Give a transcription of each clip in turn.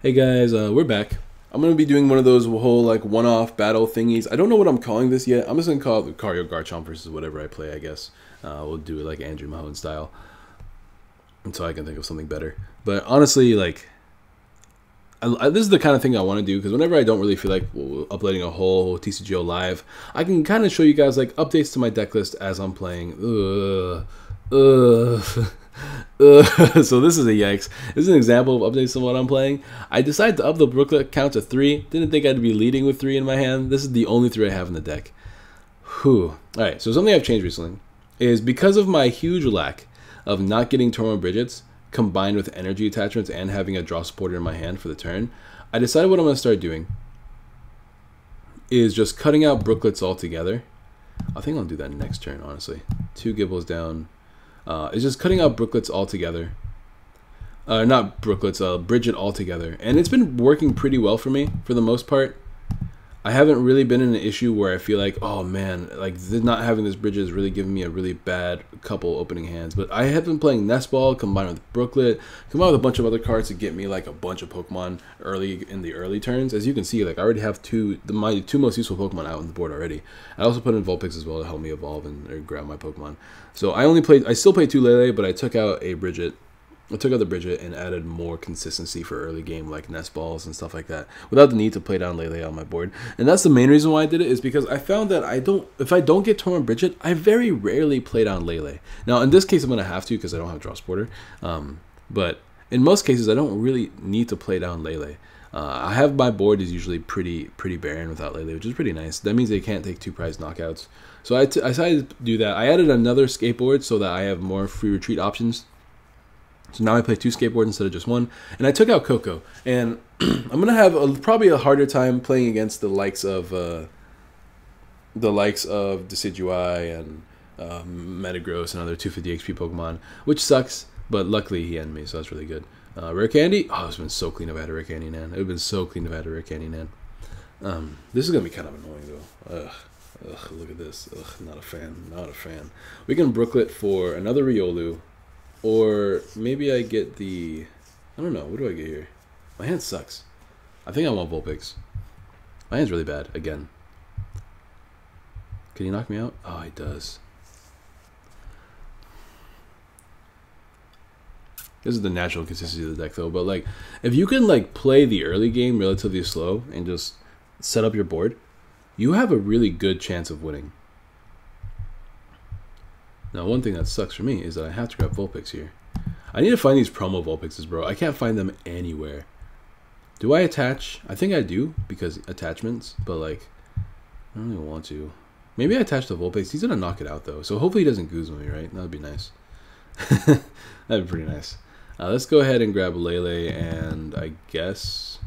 Hey guys, we're back. I'm gonna be doing one of those whole like one-off battle thingies. I don't know what I'm calling this yet. I'm just gonna call it Lucario Garchomp versus whatever I play, I guess. We'll do it like Andrew Mahone style until I can think of something better. But honestly, like, this is the kind of thing I want to do because whenever I don't really feel like uploading a whole TCGO live, I can kind of show you guys like updates to my deck list as I'm playing. So this is a yikes. This is an example of updates to what I'm playing. I decided to up the Brooklet count to 3. Didn't think I'd be leading with 3 in my hand. This is the only 3 I have in the deck. Whew. Alright, so something I've changed recently is because of my huge lack of not getting Tormo Bridgets combined with energy attachments and having a draw supporter in my hand for the turn, I decided what I'm going to start doing is just cutting out Brooklets altogether. I think I'll do that next turn, honestly. 2 Gibbles down. It's just cutting out Brooklets altogether. Not Brooklets, Bridget altogether. And it's been working pretty well for me, for the most part. I haven't really been in an issue where I feel like, oh man, like not having this Bridget is really giving me a really bad couple opening hands. But I have been playing Nest Ball combined with Brooklet, combined with a bunch of other cards to get me like a bunch of Pokemon early in the early turns. As you can see, like I already have my two most useful Pokemon out on the board already. I also put in Vulpix as well to help me evolve or grab my Pokemon. So I still played 2 Lele, but I took out a Bridget. I took out the Bridget and added more consistency for early game, like Nest Balls and stuff like that, without the need to play down Lele on my board. And that's the main reason why I did it, is because I found that if I don't get Tormo Bridget, I very rarely play down Lele. Now, in this case, I'm going to have to because I don't have Draw Supporter. But in most cases, I don't really need to play down Lele. I have my board is usually pretty barren without Lele, which is pretty nice. That means they can't take 2 prize knockouts. So I decided to do that. I added another skateboard so that I have more free retreat options. So now I play 2 skateboards instead of just 1, and I took out Coco. And I'm gonna have probably a harder time playing against the likes of Decidueye and Metagross and other 250 XP Pokemon, which sucks. But luckily he ended me, so that's really good. Rare Candy. Oh, it's been so clean if I had a Rare Candy Nan. It would have been so clean if I had a Rare Candy Nan. This is gonna be kind of annoying though. Ugh, look at this. Ugh, not a fan. Not a fan. We can Brooklet for another Riolu. Or maybe I get the... I don't know. What do I get here? My hand sucks. I think I want Vulpix. My hand's really bad. Again. Can he knock me out? Oh, he does. This is the natural consistency of the deck, though. But, like, if you can, like, play the early game relatively slow and just set up your board, you have a really good chance of winning. Now, one thing that sucks for me is that I have to grab Vulpix here. I need to find these promo Vulpixes, bro. I can't find them anywhere. Do I attach? I think I do, because attachments, but, like, I don't even want to. Maybe I attach the Vulpix. He's going to knock it out, though, so hopefully he doesn't Guzma me, right? That would be nice. That would be pretty nice. Let's go ahead and grab Lele, and I guess...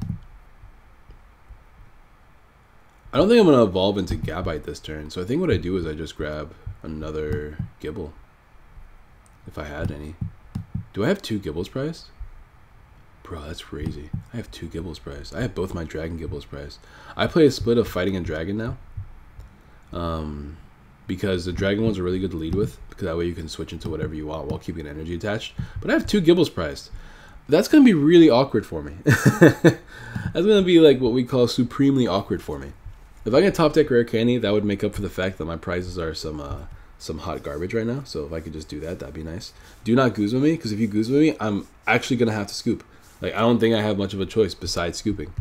I don't think I'm going to evolve into Gabite this turn, so I think what I do is I just grab another Gibble, if I had any. Do I have 2 Gibbles priced? Bro, that's crazy. I have 2 Gibbles priced. I have both my Dragon Gibbles priced. I play a split of Fighting and Dragon now, because the Dragon ones are really good to lead with, because that way you can switch into whatever you want while keeping energy attached. But I have 2 Gibbles priced. That's going to be really awkward for me. That's going to be like what we call supremely awkward for me. If I get top deck Rare Candy, that would make up for the fact that my prizes are some hot garbage right now. So if I could just do that, that'd be nice. Do not Guzma me, because if you Guzma me, I'm actually gonna have to scoop. Like, I don't think I have much of a choice besides scooping.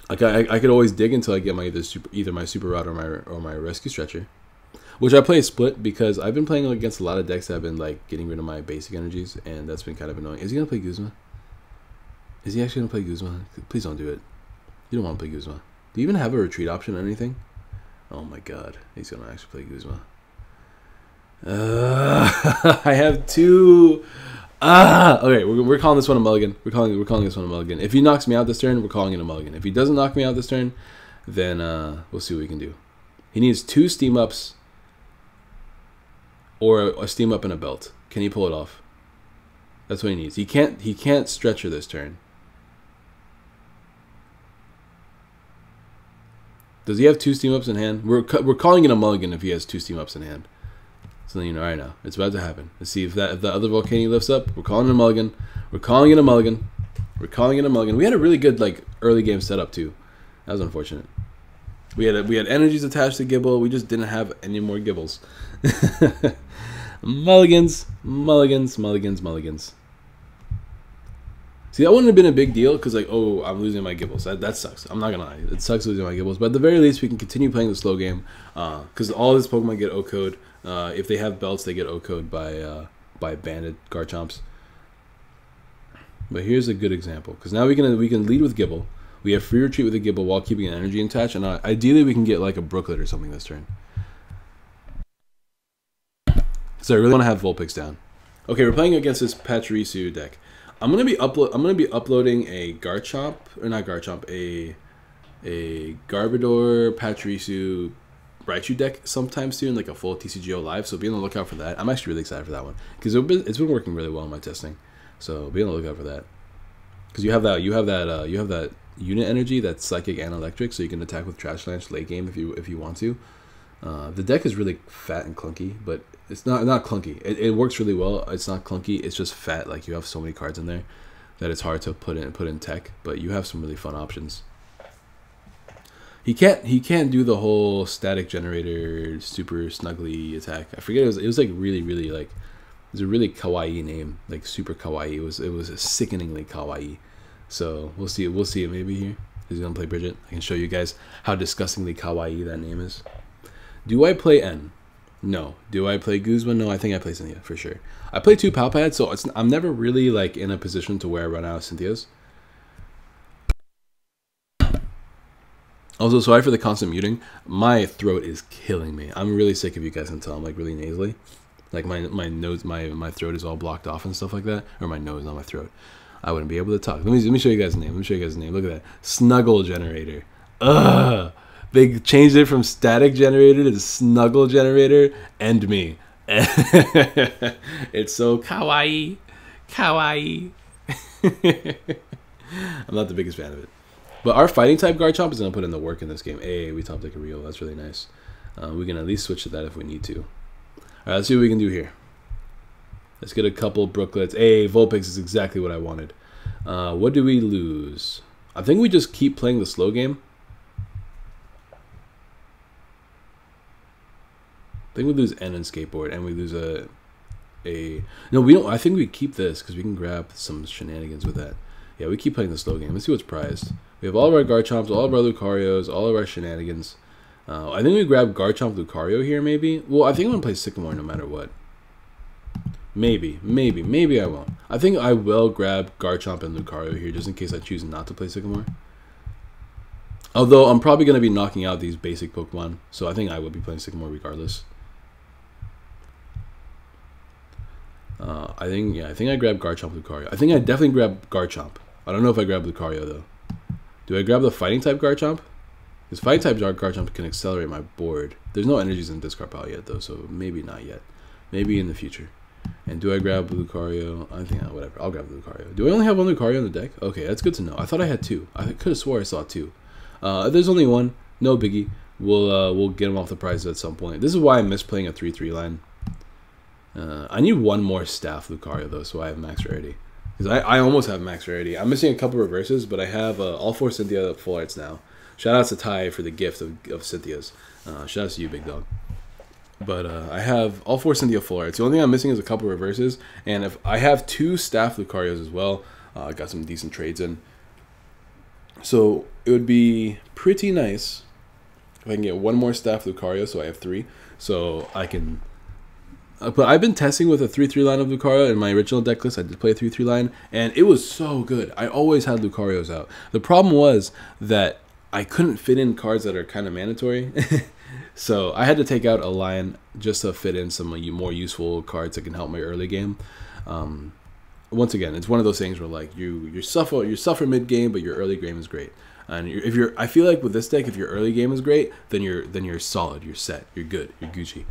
Like I could always dig until I get my either my Super Rod or my Rescue Stretcher, which I play split because I've been playing against a lot of decks that have been like getting rid of my basic energies, and that's been kind of annoying. Is he gonna play Guzma? Is he actually gonna play Guzma? Please don't do it. You don't want to play Guzma. Do you even have a retreat option or anything? Oh my god, he's gonna actually play Guzma. I have 2. Okay, we're calling this one a mulligan. We're calling this one a mulligan. If he knocks me out this turn, we're calling it a mulligan. If he doesn't knock me out this turn, then we'll see what we can do. He needs 2 steam ups or a steam up and a belt. Can he pull it off? That's what he needs. He can't stretcher this turn. Does he have 2 steam ups in hand? We're calling it a mulligan if he has 2 steam ups in hand. So then you know right now it's about to happen. Let's see if the other Volcano lifts up. We're calling it a mulligan. We're calling it a mulligan. We're calling it a mulligan. We had a really good like early game setup too. That was unfortunate. We had energies attached to Gibble. We just didn't have any more Gibbles. Mulligans, mulligans, mulligans, mulligans. See, that wouldn't have been a big deal because, like, oh, I'm losing my Gibbles. That sucks. I'm not gonna lie, it sucks losing my Gibbles. But at the very least, we can continue playing the slow game because all these Pokemon get O-code. If they have belts, they get O-code by banded Garchomps. But here's a good example because now we can lead with Gibble. We have free retreat with a Gibble while keeping an energy attached, and ideally we can get like a Brooklet or something this turn. So I really want to have Vulpix down. Okay, we're playing against this Pachirisu deck. I'm gonna be uploading a Garchomp, or not Garchomp, a Garbodor Pachirisu Raichu deck sometime soon, like a full TCGO live. So be on the lookout for that. I'm actually really excited for that one because it's been working really well in my testing. So be on the lookout for that because you have that unit energy that's psychic and electric, so you can attack with Trash Lance late game if you want to. The deck is really fat and clunky, but it's not clunky. It works really well. It's not clunky. It's just fat. Like you have so many cards in there that it's hard to put in tech, but you have some really fun options. He can't do the whole static generator super snuggly attack. I forget it was like really like it was a really kawaii name, like super kawaii. It was sickeningly kawaii. So we'll see it maybe here. He's gonna play Bridget. I can show you guys how disgustingly kawaii that name is. Do I play N? No. Do I play Guzma? No, I think I play Cynthia for sure. I play 2 Palpads, so I'm never really like in a position to where I run out of Cynthias. Also, sorry for the constant muting. My throat is killing me. I'm really sick, if you guys can tell. I'm like really nasally. Like my nose, my throat is all blocked off and stuff like that. Or my nose, not my throat. I wouldn't be able to talk. Let me show you guys the name. Look at that. Snuggle Generator. Ugh. They changed it from static generator to snuggle generator and me. It's so kawaii. Kawaii. I'm not the biggest fan of it. But our fighting type Garchomp is going to put in the work in this game. Hey, we top deck a Riolu. That's really nice. We can at least switch to that if we need to. Alright, let's see what we can do here. Let's get a couple Brooklets. Hey, Vulpix is exactly what I wanted. What do we lose? I think we just keep playing the slow game. I think we lose N and Skateboard, and we lose no, we don't. I think we keep this because we can grab some shenanigans with that. Yeah, we keep playing the slow game. Let's see what's prized. We have all of our Garchomps, all of our Lucarios, all of our shenanigans. I think we grab Garchomp Lucario here, maybe. Well, I think I'm gonna play Sycamore no matter what. Maybe I won't. I think I will grab Garchomp and Lucario here just in case I choose not to play Sycamore. Although I'm probably gonna be knocking out these basic Pokemon, so I think I will be playing Sycamore regardless. I think I grab Garchomp Lucario. I think I definitely grab Garchomp. I don't know if I grab Lucario though. Do I grab the fighting type Garchomp? Because fighting type Garchomp can accelerate my board. There's no energies in discard pile yet though, so maybe not yet. Maybe in the future. And do I grab Lucario? I think whatever. I'll grab Lucario. Do I only have one Lucario in the deck? Okay, that's good to know. I thought I had 2. I could have swore I saw 2. If there's only 1, no biggie. We'll get him off the prize at some point. This is why I miss playing a 3/3 line. I need 1 more staff Lucario though, so I have max rarity. Because I almost have max rarity. I'm missing a couple reverses, but I have all 4 Cynthia full arts now. Shout out to Ty for the gift of Cynthias. Shout out to you, big dog. But I have all 4 Cynthia full arts. The only thing I'm missing is a couple reverses, and if I have 2 staff Lucarios as well, I got some decent trades in. So it would be pretty nice if I can get 1 more staff Lucario, so I have 3. So I can. But I've been testing with a 3/3 line of Lucario in my original deck list. I did play a 3/3 line, and it was so good. I always had Lucarios out. The problem was that I couldn't fit in cards that are kind of mandatory. So I had to take out a line just to fit in some more useful cards that can help my early game. Once again, it's one of those things where like you suffer mid game, but your early game is great. And I feel like with this deck, if your early game is great, then you're solid, you're set, you're good, you're Gucci.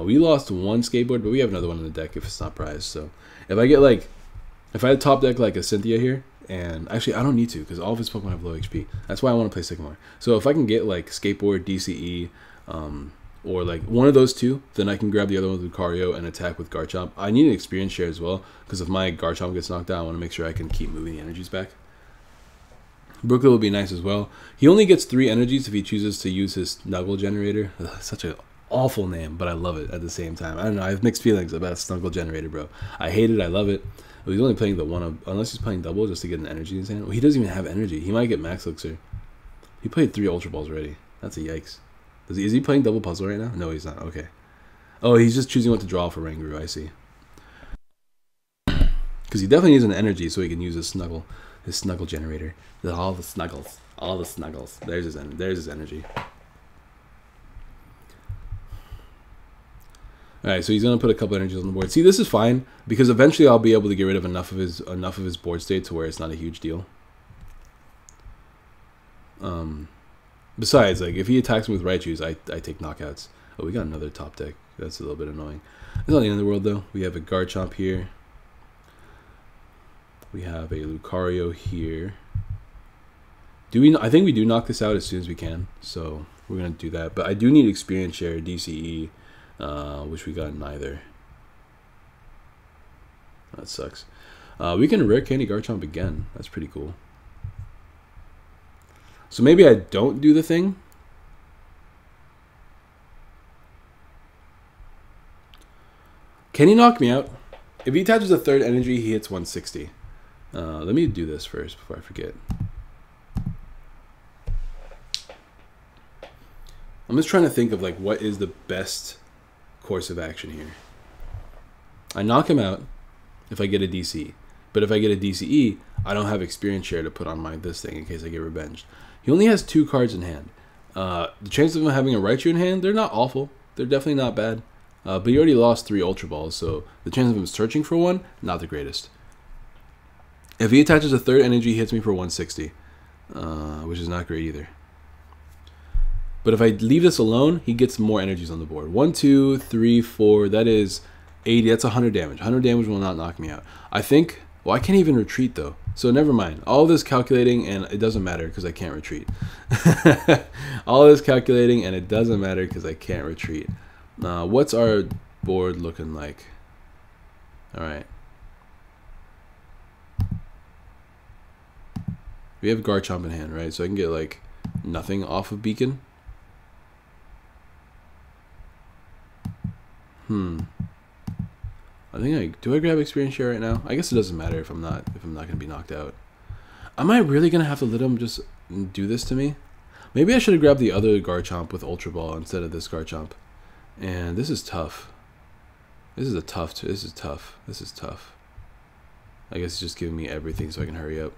We lost 1 skateboard, but we have another one in the deck if it's not prized. So if I had top deck like a Cynthia here, and actually I don't need to because all of his Pokemon have low HP. That's why I want to play Sycamore. So if I can get like skateboard, DCE, or like one of those 2, then I can grab the other one with Lucario and attack with Garchomp. I need an experience share as well because if my Garchomp gets knocked out, I want to make sure I can keep moving the energies back. Brooklet will be nice as well. He only gets 3 energies if he chooses to use his Snuggle Generator. Ugh, such an awful name, but I love it at the same time. I don't know, I have mixed feelings about Snuggle Generator, bro. I hate it, I love it. Well, he's only playing the one of, unless he's playing double just to get an energy in his hand. Well, he doesn't even have energy. He might get Max Elixir. He played 3 Ultra Balls already. That's a yikes. Is he playing double puzzle right now? No, he's not. Okay. Oh, he's just choosing what to draw for Rangaroo. I see. Because he definitely needs an energy so he can use his Snuggle Generator. All the snuggles. All the snuggles. There's his energy. Alright, so he's going to put a couple energies on the board. See, this is fine, because eventually I'll be able to get rid of enough of his board state to where it's not a huge deal. Besides, like, if he attacks me with Raichus, I take knockouts. Oh, we got another top deck. That's a little bit annoying. It's not the end of the world, though. We have a Garchomp here. We have a Lucario here. I think we do knock this out as soon as we can, so we're going to do that. But I do need Experience Share, DCE, which we got neither. That sucks. We can Rare Candy Garchomp again. That's pretty cool. So maybe I don't do the thing. Can he knock me out? If he attaches a 3rd energy, he hits 160. Let me do this first before I forget. I'm just trying to think of like what is the best course of action here. I knock him out if I get a DC. But if I get a DCE, I don't have Experience Share to put on this thing in case I get revenged. He only has 2 cards in hand. The chances of him having a Raichu in hand, they're not awful. They're definitely not bad. But he already lost 3 Ultra Balls, so the chance of him searching for one, not the greatest. If he attaches a 3rd energy, he hits me for 160, which is not great either. But if I leave this alone, he gets more energies on the board. 1, 2, 3, 4, that is 80, that's 100 damage. 100 damage will not knock me out. I think, well, I can't even retreat though. So never mind. All this calculating and it doesn't matter because I can't retreat. All this calculating and it doesn't matter because I can't retreat. What's our board looking like? Alright. We have Garchomp in hand, right? So I can get like nothing off of Beacon. I think do I grab Experience Share right now? I guess it doesn't matter if I'm not gonna be knocked out. Am I really gonna have to let him just do this to me? Maybe I should have grabbed the other Garchomp with Ultra Ball instead of this Garchomp. And this is tough. This is tough. This is tough. I guess it's just giving me everything so I can hurry up.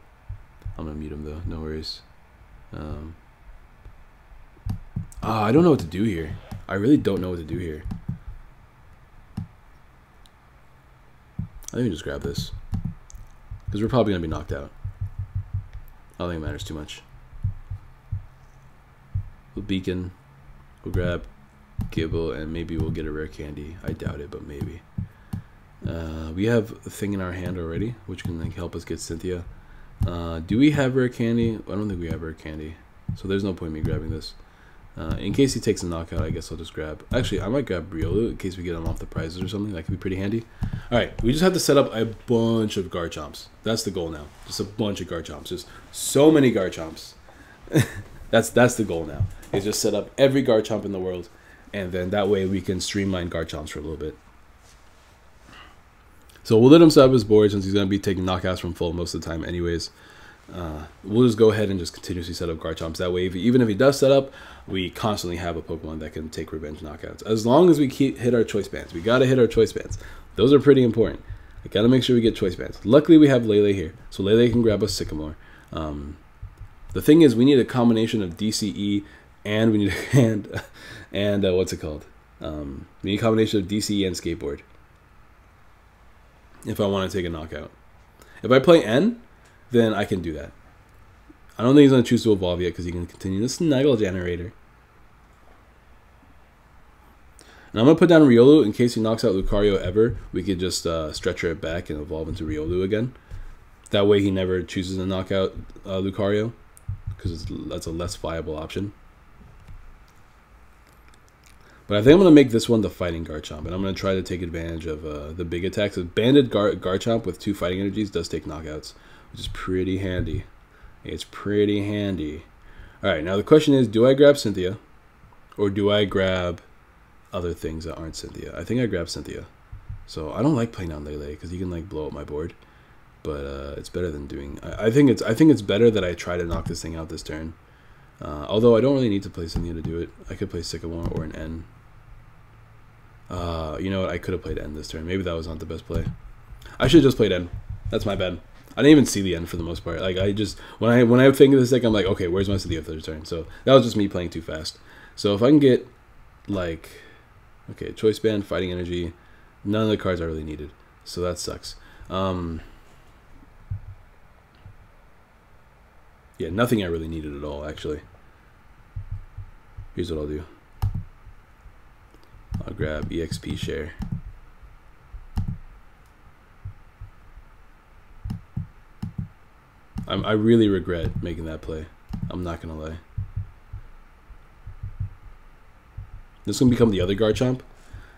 I'm gonna mute him though, no worries. I don't know what to do here. I really don't know what to do here. I think we just grab this. Because we're probably going to be knocked out. I don't think it matters too much. We'll Beacon. We'll grab Gibble, and maybe we'll get a Rare Candy. I doubt it, but maybe. We have a thing in our hand already, which can like, help us get Cynthia. Do we have Rare Candy? I don't think we have Rare Candy. So there's no point in me grabbing this. In case he takes a knockout, I guess I'll just grab... Actually, I might grab Riolu in case we get him off the prizes or something. That could be pretty handy. Alright, we just have to set up a bunch of Garchomps. That's the goal now. Just a bunch of Garchomps. Just so many Garchomps. That's the goal now. Is just set up every Garchomp in the world. And then that way we can streamline Garchomps for a little bit. So we'll let him set up his board since he's going to be taking knockouts from full most of the time anyways. We'll just go ahead and just continuously set up Garchomps. That way, even if he does set up, we constantly have a Pokemon that can take revenge knockouts. As long as we hit our choice bands. We got to hit our choice bands. Those are pretty important. I got to make sure we get choice bands. Luckily, we have Lele here. So Lele can grab us Sycamore. The thing is, we need a combination of DCE and we need what's it called? We need a combination of DCE and Skateboard. If I want to take a knockout. If I play N, then I can do that. I don't think he's going to choose to evolve yet because he can continue the Snuggle Generator. And I'm going to put down Riolu in case he knocks out Lucario ever. We could just stretcher it back and evolve into Riolu again. That way he never chooses to knock out Lucario because that's a less viable option. But I think I'm going to make this one the Fighting Garchomp. And I'm going to try to take advantage of the big attacks. A Banded Garchomp with 2 fighting energies does take knockouts, which is pretty handy. It's pretty handy. Alright, now the question is, do I grab Cynthia? Or do I grab other things that aren't Cynthia? I think I grab Cynthia. So I don't like playing on Lele because he can like blow up my board. But it's better than doing... I think it's better that I try to knock this thing out this turn. Although I don't really need to play Cynthia to do it. I could play Sycamore or an N. You know what? I could have played N this turn. Maybe that was not the best play. I should have just played N. That's my bad. I didn't even see the N for the most part. Like I just when I think of this deck, I'm like, okay, where's my Cynthia for the turn? So that was just me playing too fast. So if I can get like, okay, Choice Band, Fighting Energy, none of the cards I really needed. So that sucks. Yeah, nothing I really needed at all, actually. Here's what I'll do. I'll grab EXP Share. I really regret making that play. I'm not going to lie. This is going to become the other Garchomp,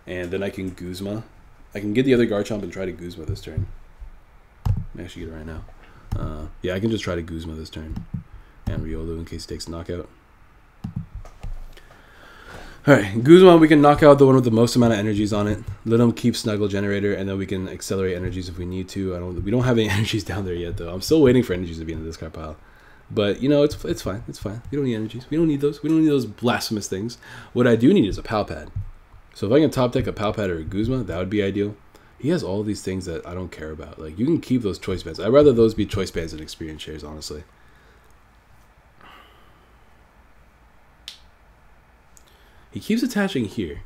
and then I can Guzma. I can get the other Garchomp and try to Guzma this turn. I may actually get it right now. Yeah, I can just try to Guzma this turn. And Riolu in case he takes a knockout. Alright, Guzma, we can knock out the one with the most amount of energies on it. Let him keep Snuggle Generator, and then we can accelerate energies if we need to. We don't have any energies down there yet, though. I'm still waiting for energies to be in the discard pile. But, you know, it's fine. It's fine. We don't need energies. We don't need those. We don't need those blasphemous things. What I do need is a Palpad. So if I can top deck a Palpad or a Guzma, that would be ideal. He has all these things that I don't care about. Like, you can keep those Choice Bands. I'd rather those be Choice Bands than Experience Shares, honestly. He keeps attaching here.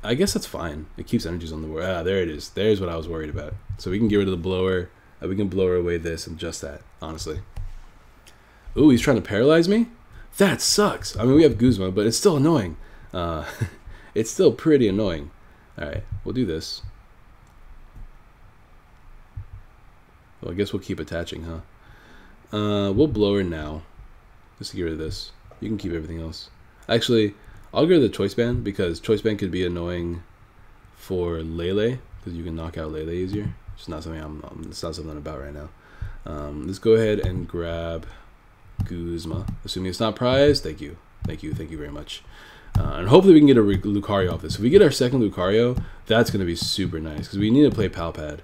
I guess that's fine. It keeps energies on the board. Ah, there it is. There's what I was worried about. So we can get rid of the blower. We can blower away this and just that, honestly. Ooh, he's trying to paralyze me? That sucks. I mean, we have Guzma, but it's still annoying. It's still pretty annoying. Alright, we'll do this. Well, I guess we'll keep attaching, huh? We'll blower now. Just to get rid of this. You can keep everything else. Actually, I'll get rid of the Choice Band because Choice Band could be annoying for Lele because you can knock out Lele easier. It's not something it's not something I'm about right now. Let's go ahead and grab Guzma. Assuming it's not prized, thank you very much. And hopefully we can get a Lucario off this. If we get our second Lucario, that's going to be super nice because we need to play Palpad.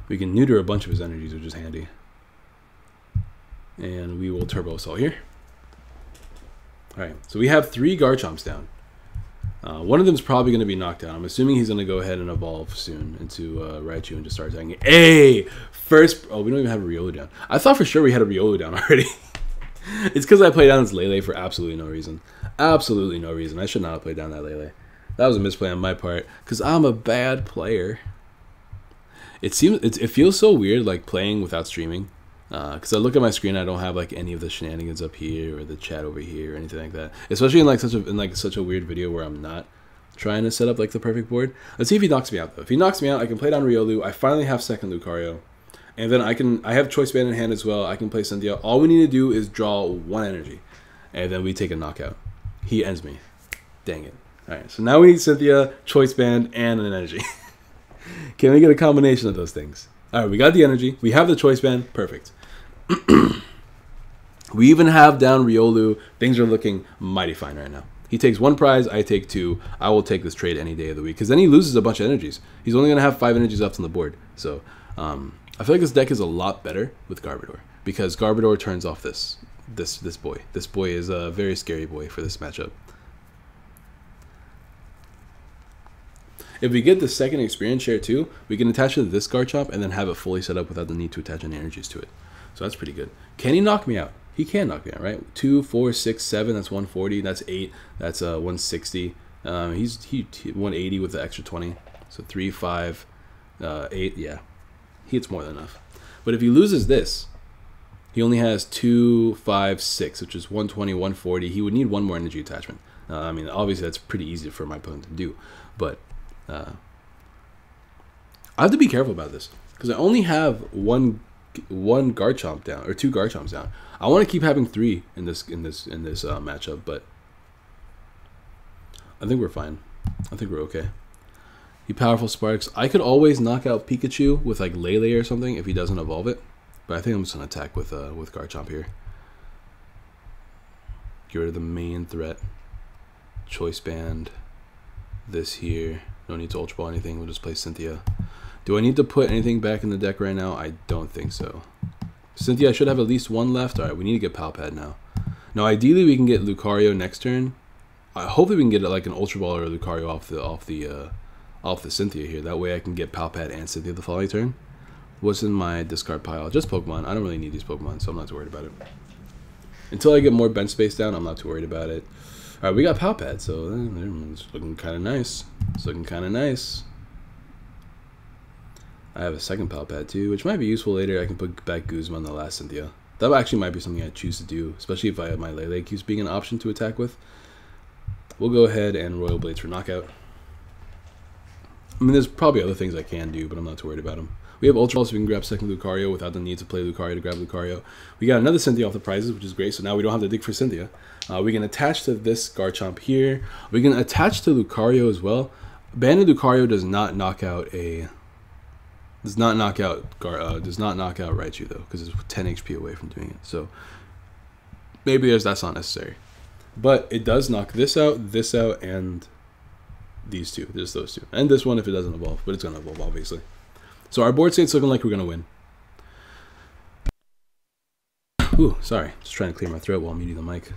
We can neuter a bunch of his energies, which is handy. And we will Turbo Assault here. Alright, so we have 3 Garchomps down. One of them is probably going to be knocked down. I'm assuming he's going to go ahead and evolve soon into Raichu and just start attacking. Hey! First... Oh, we don't even have a Riolu down. I thought for sure we had a Riolu down already. It's because I played down this Lele for absolutely no reason. Absolutely no reason. I should not have played down that Lele. That was a misplay on my part. Because I'm a bad player. It feels so weird like playing without streaming. Because I look at my screen, I don't have like any of the shenanigans up here or the chat over here or anything like that. Especially in such a weird video where I'm not trying to set up like the perfect board. Let's see if he knocks me out though. If he knocks me out, I can play down Riolu. I finally have second Lucario, and then I have Choice Band in hand as well. I can play Cynthia. All we need to do is draw 1 energy, and then we take a knockout. He ends me. Dang it! All right, so now we need Cynthia, Choice Band, and an energy. Can we get a combination of those things? All right, we got the energy. We have the Choice Band. Perfect. We even have down Riolu. Things are looking mighty fine right now. He takes 1 prize. I take 2. I will take this trade any day of the week because then he loses a bunch of energies. He's only going to have 5 energies left on the board. So I feel like this deck is a lot better with Garbodor because Garbodor turns off this boy. This boy is a very scary boy for this matchup. If we get the second Experience Share too, we can attach it to this Garchomp and then have it fully set up without the need to attach any energies to it. So that's pretty good. Can he knock me out? He can knock me out, right? 2, 4, 6, 7. That's 140. That's 8. That's 160. He's 180 with the extra 20. So 3, 5, 8. Yeah, he hits more than enough. But if he loses this, he only has 2, 5, 6, which is 120, 140. He would need 1 more energy attachment. I mean, obviously that's pretty easy for my opponent to do, but I have to be careful about this because I only have one Garchomp down or 2 Garchomps down. I want to keep having 3 in this matchup, but I think we're fine. I think we're okay. He powerful sparks. I could always knock out Pikachu with like Lele or something if he doesn't evolve it. But I think I'm just gonna attack with Garchomp here. Get rid of the main threat. Choice Band. This here. No need to Ultra Ball anything. We'll just play Cynthia. Do I need to put anything back in the deck right now? I don't think so. Cynthia should have at least one left. Alright, we need to get Palpad now. Now ideally we can get Lucario next turn. Hopefully we can get like an Ultra Ball or a Lucario off the Cynthia here. That way I can get Palpad and Cynthia the following turn. What's in my discard pile? Just Pokemon. I don't really need these Pokemon, so I'm not too worried about it. Until I get more bench space down, I'm not too worried about it. Alright, we got Palpad, so it's looking kind of nice. It's looking kind of nice. I have a second Palpad too, which might be useful later. I can put back Guzma on the last Cynthia. That actually might be something I choose to do, especially if my Lele keeps being an option to attack with. We'll go ahead and Royal Blades for knockout. I mean, there's probably other things I can do, but I'm not too worried about them. We have Ultra Ball, so we can grab second Lucario without the need to play Lucario to grab Lucario. We got another Cynthia off the prizes, which is great, so now we don't have to dig for Cynthia. We can attach to this Garchomp here. We can attach to Lucario as well. Banded Lucario does not knock out Raichu though, because it's 10 HP away from doing it. So maybe that's not necessary. But it does knock this out, and these two. There's those two. And this one if it doesn't evolve, but it's going to evolve, obviously. So our board state's looking like we're going to win. Ooh, sorry. Just trying to clear my throat while I'm muting the mic.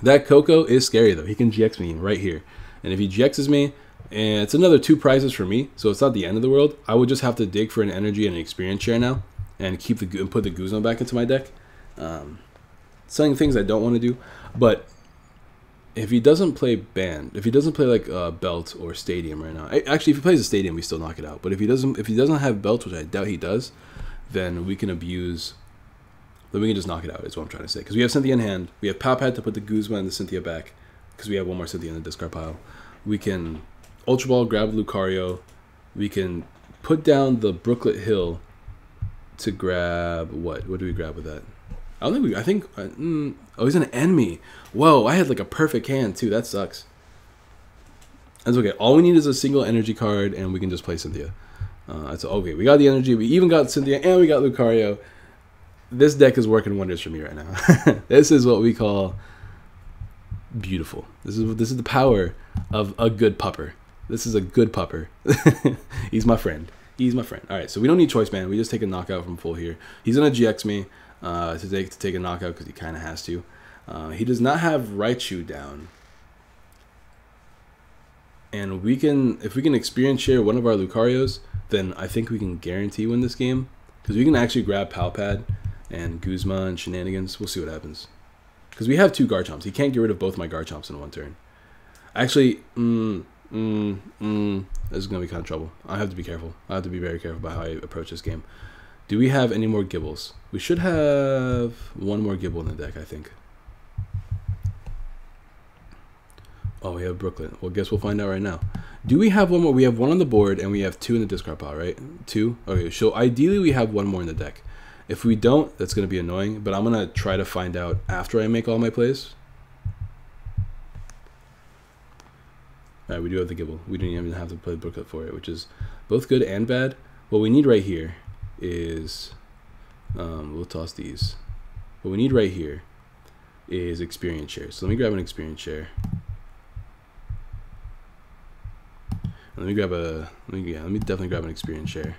That Coco is scary, though. He can GX me right here. And if he GXs me, and it's another 2 prizes for me, so it's not the end of the world. I would just have to dig for an energy and an experience share now, and put the Guzma back into my deck. Some things I don't want to do, but if he doesn't play Band, if he doesn't play like Belt or Stadium right now, actually if he plays a Stadium, we still knock it out. But if he doesn't have Belt, which I doubt he does, then we can abuse. Then we can just knock it out. Is what I'm trying to say. Because we have Cynthia in hand, we have Palpad to put the Guzma and the Cynthia back. Because we have one more Cynthia in the discard pile. We can Ultra Ball, grab Lucario. We can put down the Brooklet Hill to grab what? What do we grab with that? I don't think oh, he's an enemy. Whoa, I had like a perfect hand too. That sucks. That's okay. All we need is a single energy card, and we can just play Cynthia. That's okay. We got the energy. We even got Cynthia, and we got Lucario. This deck is working wonders for me right now. This is what we call beautiful. This is the power of a good pupper. This is a good pupper. He's my friend. He's my friend. All right, so we don't need Choice Band. We just take a knockout from full here. He's gonna GX me to take a knockout because he kind of has to. He does not have Raichu down, and if we can experience share one of our Lucarios, then I think we can guarantee win this game because we can actually grab Palpad and Guzma and shenanigans. We'll see what happens because we have 2 Garchomps. He can't get rid of both my Garchomps in one turn. Actually, this is gonna be kind of trouble. I have to be careful. I have to be very careful about how I approach this game. Do we have any more Gibbles? We should have one more Gibble in the deck, I think. Oh, we have Brooklet. Well, guess we'll find out right now. Do we have one more? We have 1 on the board, and we have 2 in the discard pile, right? 2? Okay, so ideally we have 1 more in the deck. If we don't, that's going to be annoying, but I'm going to try to find out after I make all my plays. All right, we do have the Gibble. We didn't even have to play Brooklet for it, which is both good and bad. What we need right here is, we'll toss these. What we need right here is experience share. So let me grab an experience share. Let me grab let me definitely grab an experience share.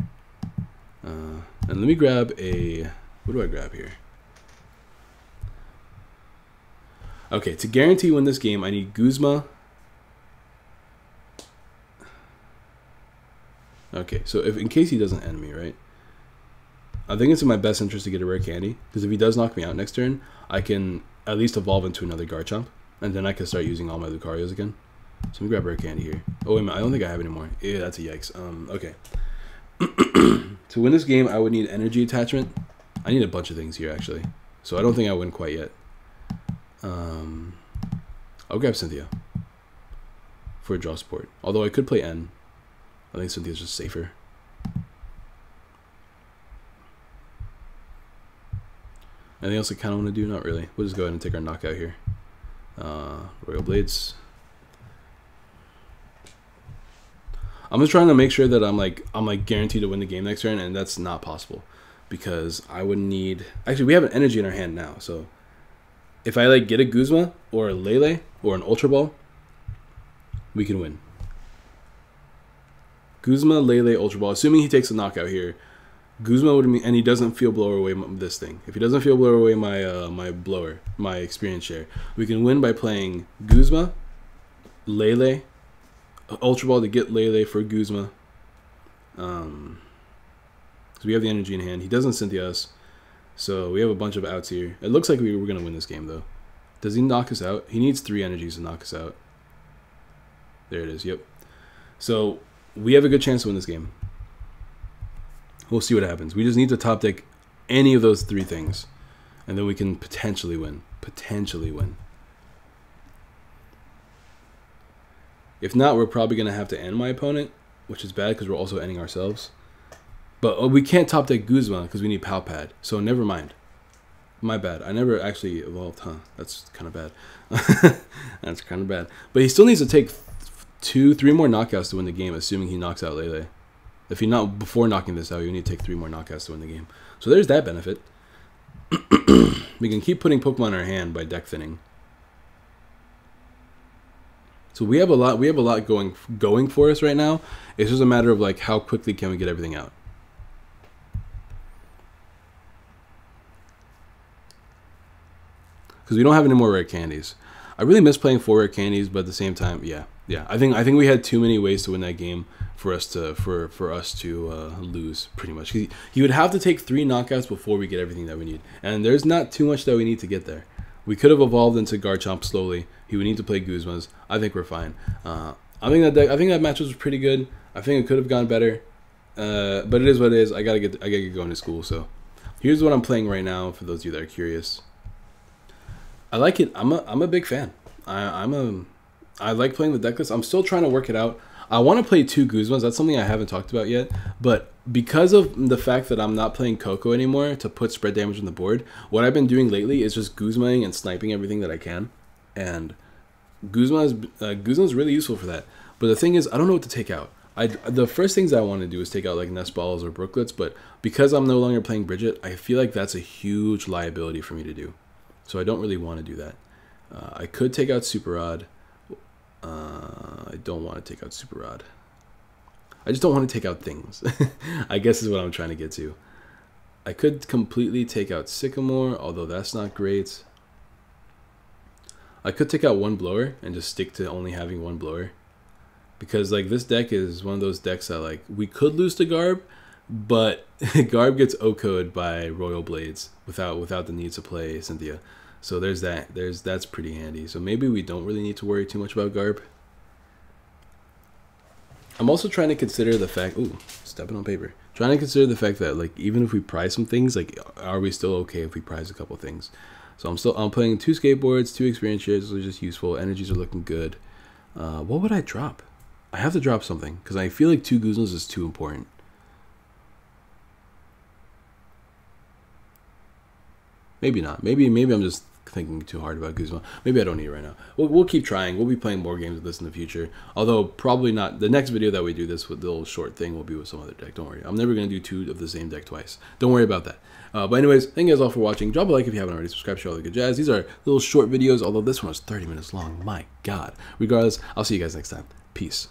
And let me grab a, what do I grab here? Okay, to guarantee win this game, I need Guzma. Okay, so in case he doesn't end me, right? I think it's in my best interest to get a rare candy, because if he does knock me out next turn, I can at least evolve into another Garchomp, and then I can start using all my Lucarios again. So let me grab rare candy here. Oh wait a minute, I don't think I have any more. Yeah, that's a yikes. Okay. To win this game, I would need energy attachment. I need a bunch of things here actually, so I don't think I win quite yet. I'll grab Cynthia for a draw support. Although I could play N. I think Cynthia's just safer. Anything else I kind of want to do? Not really. We'll just go ahead and take our knockout here. Royal Blades. I'm just trying to make sure that I'm like guaranteed to win the game next turn, and that's not possible because I would need. Actually, we have an energy in our hand now, so if I like get a Guzma or a Lele or an Ultra Ball, we can win. Guzma, Lele, Ultra Ball. Assuming he takes a knockout here, Guzma would mean, and he doesn't feel blow away this thing. If he doesn't feel blow away my experience share, we can win by playing Guzma, Lele, Ultra Ball to get Lele for Guzma. So we have the energy in hand. He doesn't Cynthia us, so we have a bunch of outs here. It looks like we're going to win this game, though. Does he knock us out? He needs 3 energies to knock us out. There it is, yep. So we have a good chance to win this game. We'll see what happens. We just need to top deck any of those 3 things, and then we can potentially win. Potentially win. If not, we're probably going to have to end my opponent, which is bad because we're also ending ourselves. But we can't top deck Guzma because we need Pal Pad. So never mind. My bad. I never actually evolved, huh? That's kind of bad. That's kind of bad. But he still needs to take 2-3 more knockouts to win the game, assuming he knocks out Lele. If he not before knocking this out, you need to take 3 more knockouts to win the game. So there's that benefit. We can keep putting Pokemon in our hand by deck thinning. So we have a lot. We have a lot going for us right now. It's just a matter of like how quickly can we get everything out. Because we don't have any more rare candies. I really miss playing 4 rare candies, but at the same time, yeah. I think we had too many ways to win that game for us to lose pretty much. He would have to take 3 knockouts before we get everything that we need, and there's not too much that we need to get there. We could have evolved into Garchomp slowly. He would need to play Guzmas. I think we're fine. I think that match was pretty good. I think it could have gone better, but it is what it is. I gotta get going to school. So here's what I'm playing right now. For those of you that are curious, I like it. I'm a big fan. I like playing the deck list. I'm still trying to work it out. I want to play 2 Guzmas. That's something I haven't talked about yet. But because of the fact that I'm not playing Coco anymore to put spread damage on the board, what I've been doing lately is just Guzmaing and sniping everything that I can. And Guzma's really useful for that. But the thing is, I don't know what to take out. The first things I want to do is take out like Nest Balls or Brooklets. But because I'm no longer playing Bridget, I feel like that's a huge liability for me to do. So I don't really want to do that. I could take out Super Rod. I don't want to take out Super Rod. I just don't want to take out things. I guess is what I'm trying to get to. I could completely take out Sycamore, although that's not great. I could take out 1 blower and just stick to only having 1 blower. Because like this deck is one of those decks that like we could lose to Garb, but Garb gets OHKO'd by Royal Blades without the need to play Cynthia. So there's that. That's pretty handy. So maybe we don't really need to worry too much about Garb. I'm also trying to consider the fact, ooh, stepping on paper. Trying to consider the fact that like even if we prize some things, like are we still okay if we prize a couple things? So I'm playing 2 skateboards, 2 experience shares, which is just useful. Energies are looking good. What would I drop? I have to drop something because I feel like 2 Guzmas is too important. Maybe not. Maybe I'm just thinking too hard about Guzma. Maybe I don't need it right now. We'll keep trying. We'll be playing more games with this in the future. Although probably not. The next video that we do this with, the little short thing, will be with some other deck. Don't worry. I'm never going to do 2 of the same deck twice. Don't worry about that. But anyways, thank you guys all for watching. Drop a like if you haven't already. Subscribe, share all the good jazz. These are little short videos, although this one was 30 minutes long. My God. Regardless, I'll see you guys next time. Peace.